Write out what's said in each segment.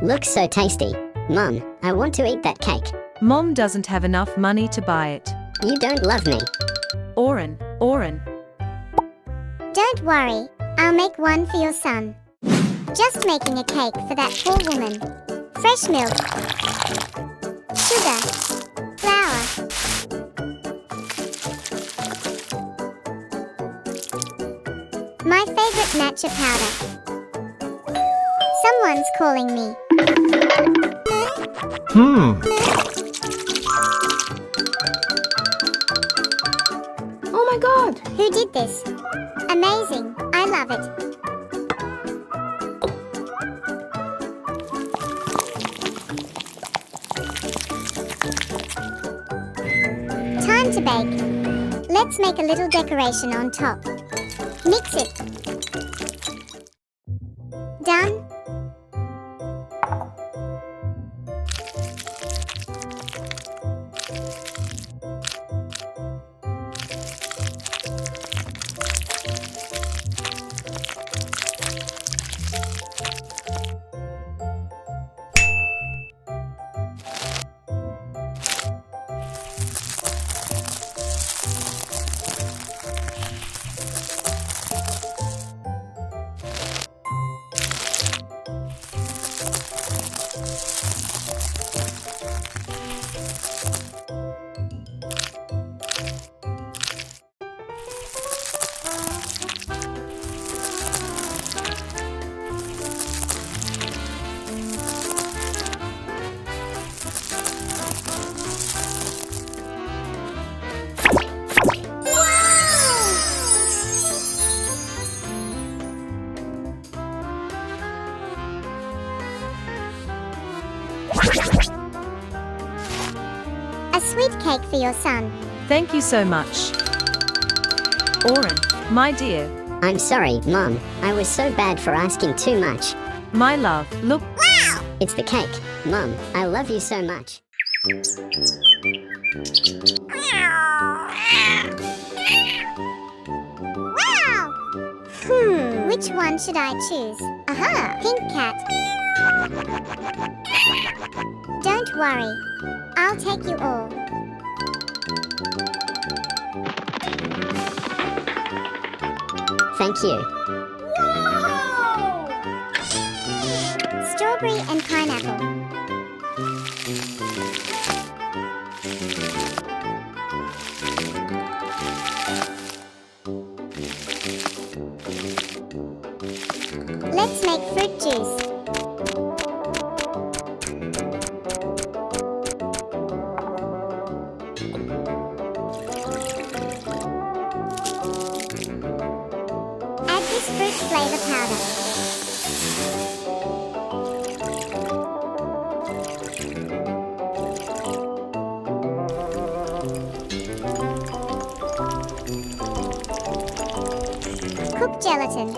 Looks so tasty. Mum, I want to eat that cake. Mom doesn't have enough money to buy it. You don't love me. Oren. Don't worry, I'll make one for your son. Just making a cake for that poor woman. Fresh milk, sugar, flour. My favorite matcha powder. Someone's calling me. Oh my god! Who did this? Amazing, I love it. Time to bake. Let's make a little decoration on top. Mix it. Done. A sweet cake for your son. Thank you so much. Oren, my dear. I'm sorry, Mum. I was so bad for asking too much. My love, look. It's the cake. Mum, I love you so much. Wow! Which one should I choose? Aha! Pink cat. Don't worry. I'll take you all. Thank you. Strawberry and pineapple. Let's make fruit juice. Add this fruit flavor powder. Cook gelatin.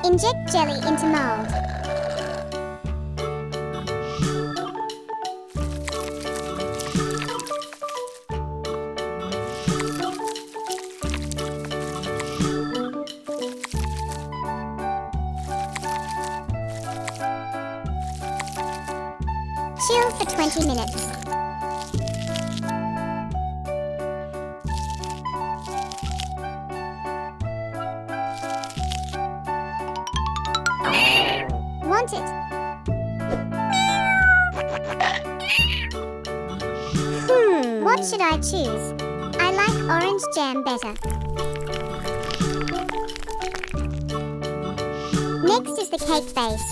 Inject jelly into mold. Chill for 20 minutes. Want it? What should I choose? I like orange jam better. Next is the cake base.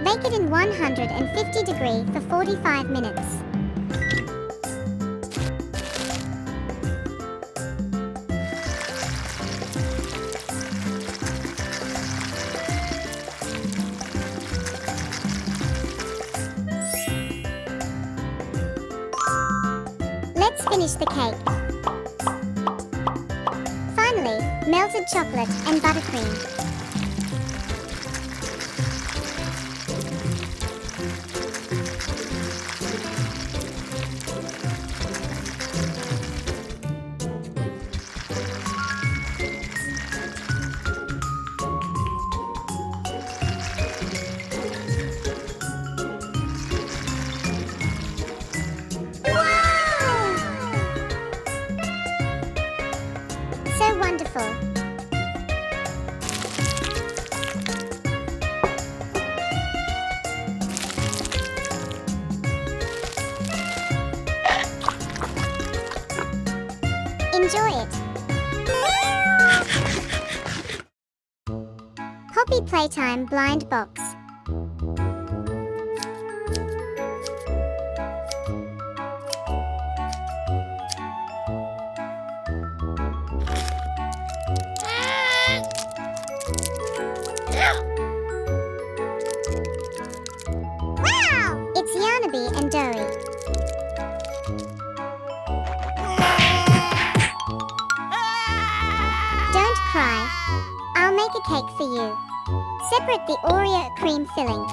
Bake it in 150 degrees for 45 minutes. Let's finish the cake. Finally, melted chocolate and buttercream. So wonderful. Enjoy it. Poppy Playtime Blind Box. Wow! It's Yarnaby and Dory. Don't cry. I'll make a cake for you. Separate the Oreo cream filling.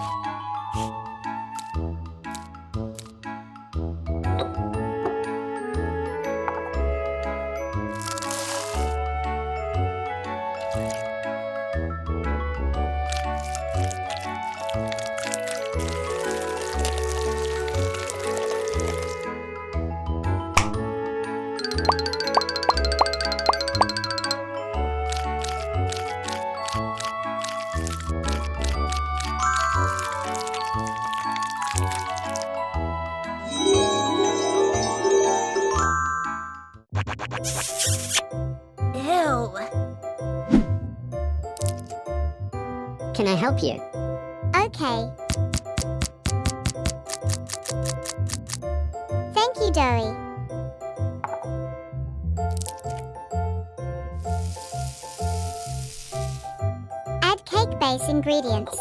Ew. Can I help you? Okay. Thank you, Dory. Add cake base ingredients.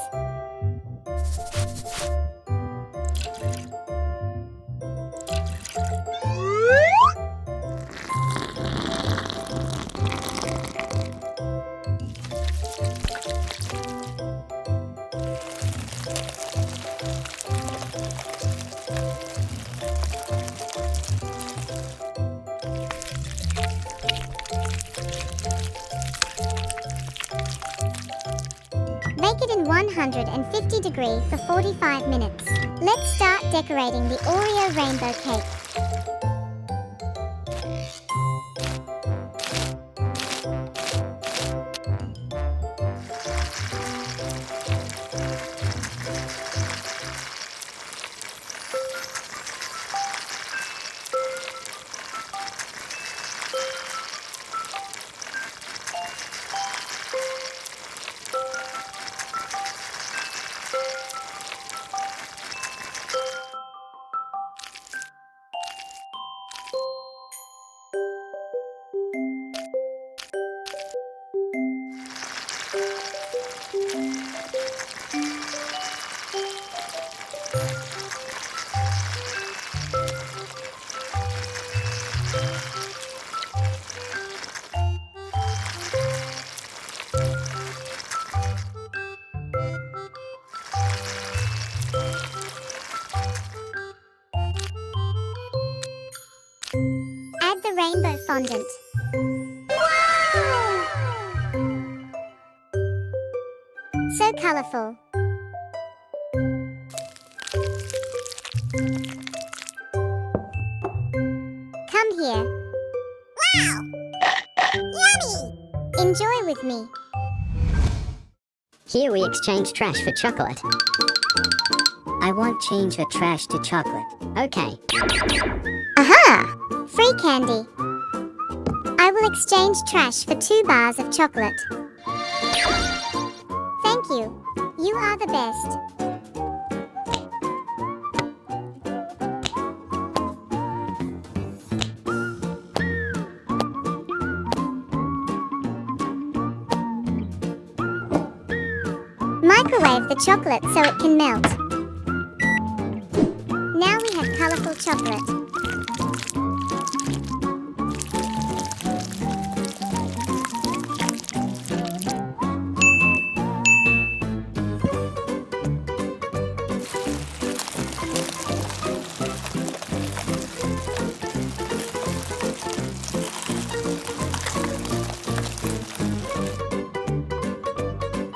Bake it in 150 degrees for 45 minutes. Let's start decorating the Oreo rainbow cake. Add the rainbow fondant. Wow! So colorful. Come here. Wow! Yummy! Enjoy with me. Here we exchange trash for chocolate. I want change her trash to chocolate. Okay. Aha! Free candy. I will exchange trash for 2 bars of chocolate. Thank you. You are the best. the chocolate so it can melt. Now we have colorful chocolate.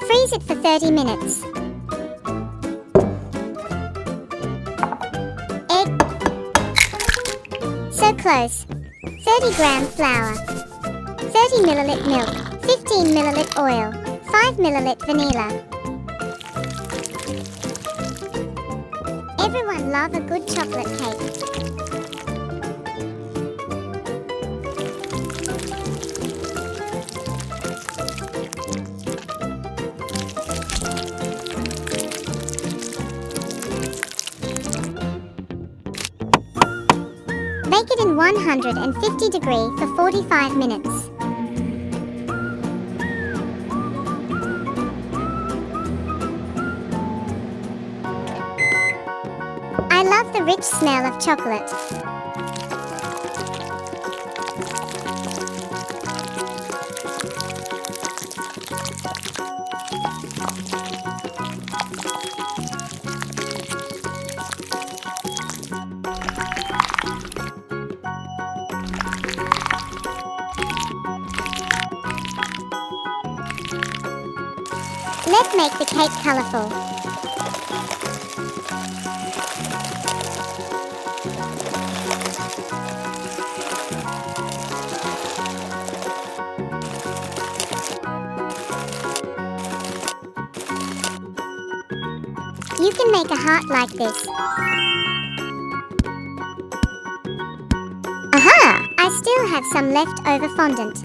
Freeze it for 30 minutes. Egg. So close. 30 gram flour. 30 milliliter milk. 15 milliliter oil. 5 milliliter vanilla. Everyone love a good chocolate cake. Bake it in 150 degrees for 45 minutes. I love the rich smell of chocolate. Let's make the cake colorful. You can make a heart like this. Aha! I still have some leftover fondant.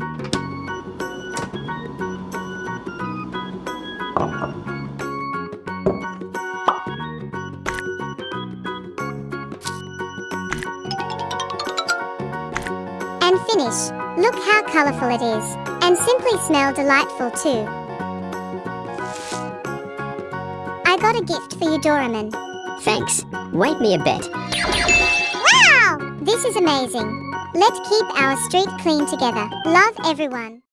And finish. Look how colorful it is. And simply smell delightful too. I got a gift for you, Doraemon. Thanks. Wait me a bit. Wow! This is amazing. Let's keep our street clean together. Love everyone.